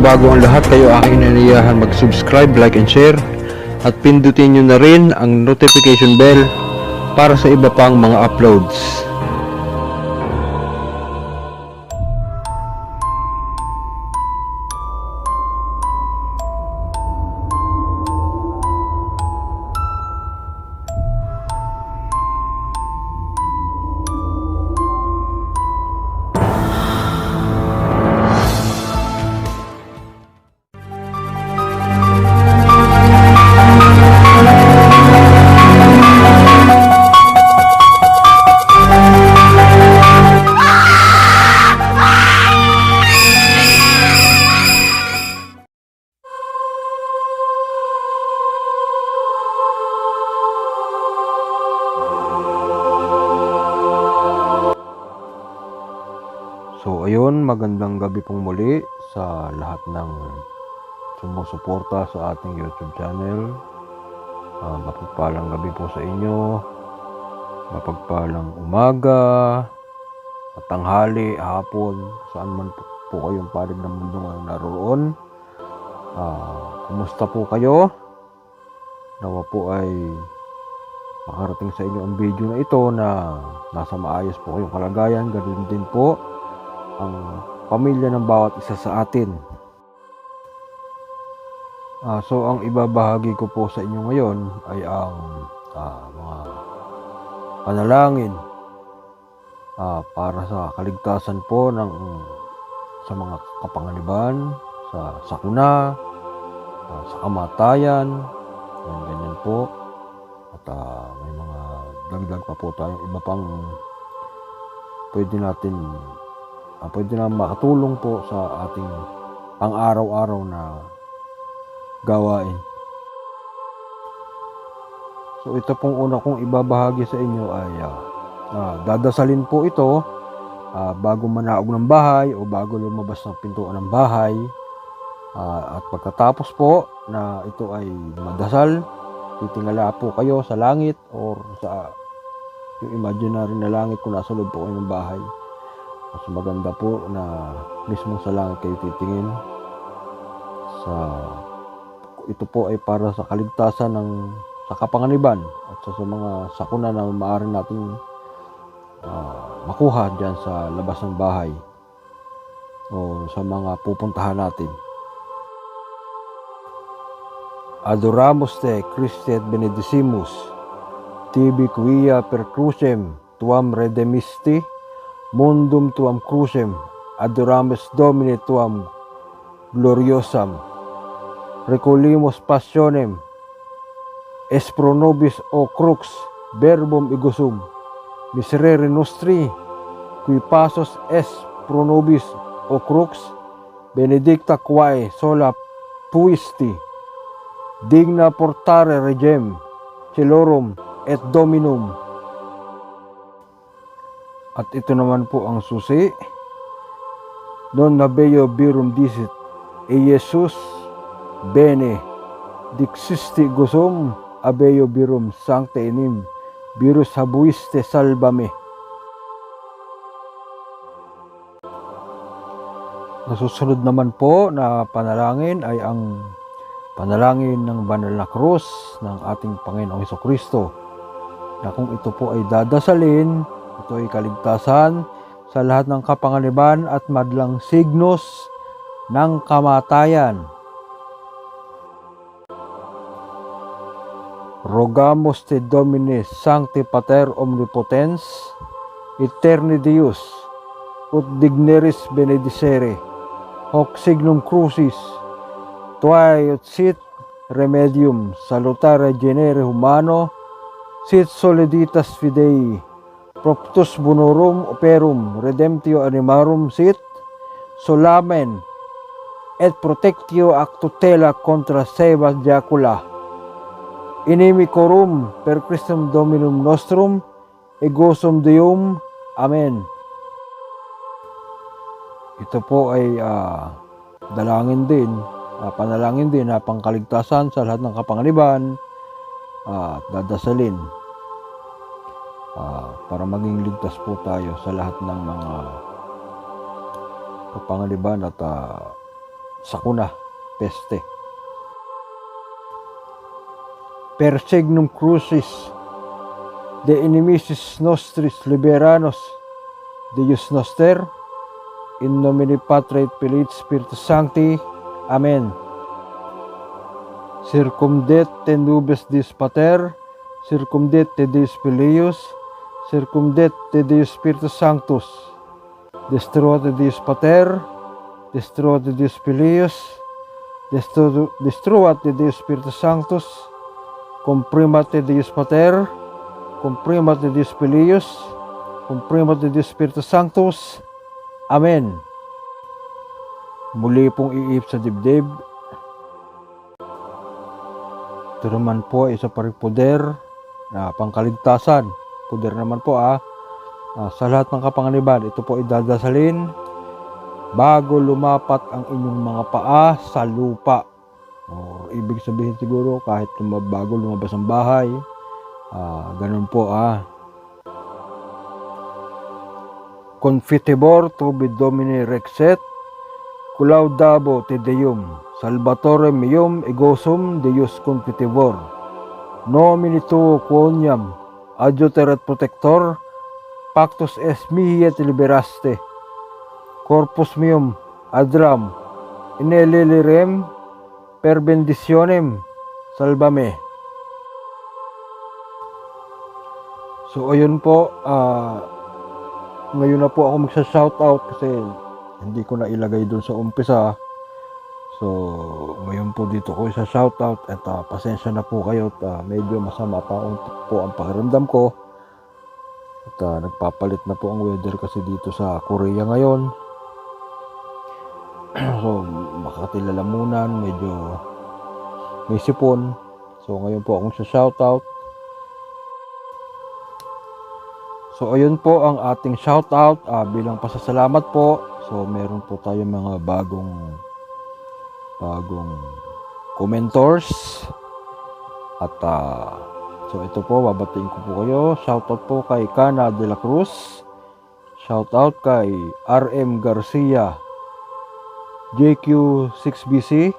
bago ang lahat, kayo aking inaniyahan mag-subscribe, like and share at pindutin nyo na rin ang notification bell para sa iba pang mga uploads. So ayun, magandang gabi pong muli sa lahat ng sumusuporta sa ating YouTube channel. Mapagpalang gabi po sa inyo, mapagpalang umaga, at tanghali, hapon, saan man po kayong panig ng mundo ngayon naroon. Kumusta po kayo? Nawa po ay makarating sa inyo ang video na ito na nasa maayos po kayong kalagayan. Ganoon din po ang pamilya ng bawat isa sa atin. So ang ibabahagi ko po sa inyo ngayon ay ang mga panalangin para sa kaligtasan po sa mga kapanganiban, sa sakuna, sa kamatayan, ganyan po. At may mga dagdag pa po tayong iba pang pwede na makatulong po sa ating pang-araw-araw na gawain. So ito pong una kong ibabahagi sa inyo ay dadasalin po ito bago manaog ng bahay o bago lumabas ng pintuan ng bahay. At pagkatapos po na ito ay madasal, titingala po kayo sa langit or sa yung imaginary na langit kung nasa loob po kayo ng bahay. Mas maganda po na mismo sa langit kayo titingin. Ito po ay para sa kaligtasan sa kapanganiban at sa mga sakuna na maaari nating makuha dyan sa labas ng bahay o sa mga pupuntahan natin. Adoramus te, Christe et benedicimus, tibi quia per crucem tuam redemisti, mundum tuam crucem, adoramus Domine tuam gloriosam, reculimus passionem, es pro nobis o crux, verbum igusum, miserere nostri, qui passos es pro nobis o crux, benedicta quae sola puisti, digna portare regem, celorum et dominum. At ito naman po ang susi. Non habeo virum dicit, e Jesus bene dixisti gusum habeo virum sancte enim, virus habuiste salvame. Nasusunod naman po na panalangin ay ang panalangin ng banal na krus ng ating Panginoong Hesukristo, na kung ito po ay dadasalin, ito ay kaligtasan sa lahat ng kapanganiban at madlang signos ng kamatayan. Rogamus te Domine Sancte Pater Omnipotens, Eterni Deus, ut digneris benedicere, hoc signum crucis, tuae ut sit remedium salutare genere humano, sit soliditas fidei, proptus bonorum operum redemptio animarum sit, solamen et protectio ac tutela contra sebas diacula, inimicorum per Christum Dominum nostrum, egosum Deum. Amen. Ito po ay panalangin din na pangkaligtasan sa lahat ng kapanganiban at dadasalin para maging ligtas po tayo sa lahat ng mga kapanganiban at sakuna, peste. Per signum crucis, de inimicis nostris liberanos, Deus noster, in nomine Patri et Filii et Spiritus Sancti. Amen. Circumdete nubes Deus Pater, circumdete Deus Filius, circumdete Deus Spiritus Sanctus. Destruate Deus Pater, destruate Deus Filius, destruate Deus Spiritus Sanctus, comprimate Deus Pater, comprimate Deus Filius, comprimate Deus Spiritus Sanctus. Amen. Muli pong iip sa dibdib. Ito naman po isa pa rin poder na pangkaligtasan. Poder naman po sa lahat ng kapanganiban. Ito po idadasalin bago lumapat ang inyong mga paa sa lupa. Ibig sabihin siguro kahit bago lumabas ang bahay, ganun po Confitebor tubi Domini Rexet, Culaudabo te Deum, Salvatore meum egosum Deus confitebor, nomini tuo quoniam, adjuter et protector, pactus es mihi et liberaste, corpus meum adram, inelilirem, per benditionem, salvame. So ayun po, ngayon na po ako magsa-shoutout kasi hindi ko na ilagay doon sa umpisa. So ngayon po dito ko isa-shoutout at pasensya na po kayo at medyo masama pa po ang pakiramdam ko. At nagpapalit na po ang weather kasi dito sa Korea ngayon. So makakilalamunan, medyo may sipon. So ngayon po akong isa-shoutout. So ayun po ang ating shoutout bilang pasasalamat po. So meron po tayong mga bagong commentors. At so ito po, babatiin ko po kayo. Shoutout po kay Cana de la Cruz. Shoutout kay RM Garcia, JQ6BC,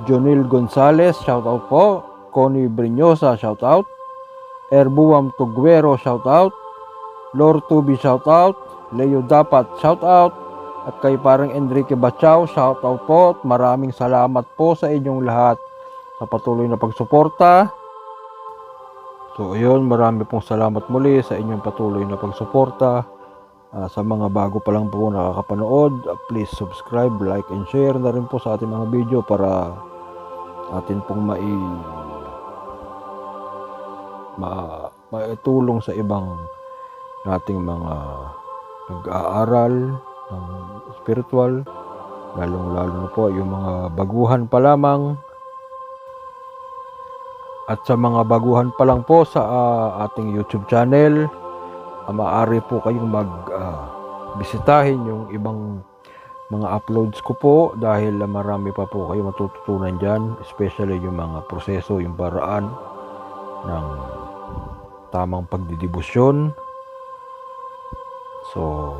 Jonil Gonzalez, shoutout po. Connie Brinosa, shoutout. Erbuam Tuguero, shoutout. Lord Tubi, shoutout. Leo Dapat, shoutout. At kay parang Enrique Bachao, shoutout po. At maraming salamat po sa inyong lahat sa patuloy na pagsuporta. So ayun, marami pong salamat muli sa inyong patuloy na pagsuporta. Sa mga bago pa lang po nakakapanood, please subscribe, like, and share na rin po sa ating mga video para atin pong maitulong sa ibang nating mga nag-aaral ng spiritual, lalong-lalo na po yung mga baguhan pa lamang. At sa mga baguhan pa lang po sa ating YouTube channel, maaari po kayong bisitahin yung ibang mga uploads ko po dahil marami pa po kayo matututunan dyan, especially yung mga proseso, yung paraan ng tamang pagdidibusyon. So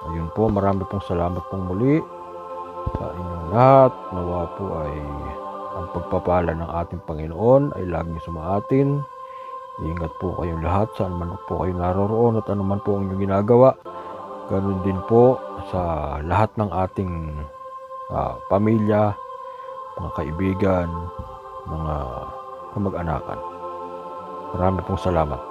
ayun po, marami pong salamat pong muli sa inyong lahat. Nawa po ay ang pagpapala ng ating Panginoon ay laging sumaatin. Ingat po kayong lahat saan man po kayo naroroon at anuman po ang inyong ginagawa. Ganun din po sa lahat ng ating pamilya, mga kaibigan, mga kamag-anakan. Marami pong salamat.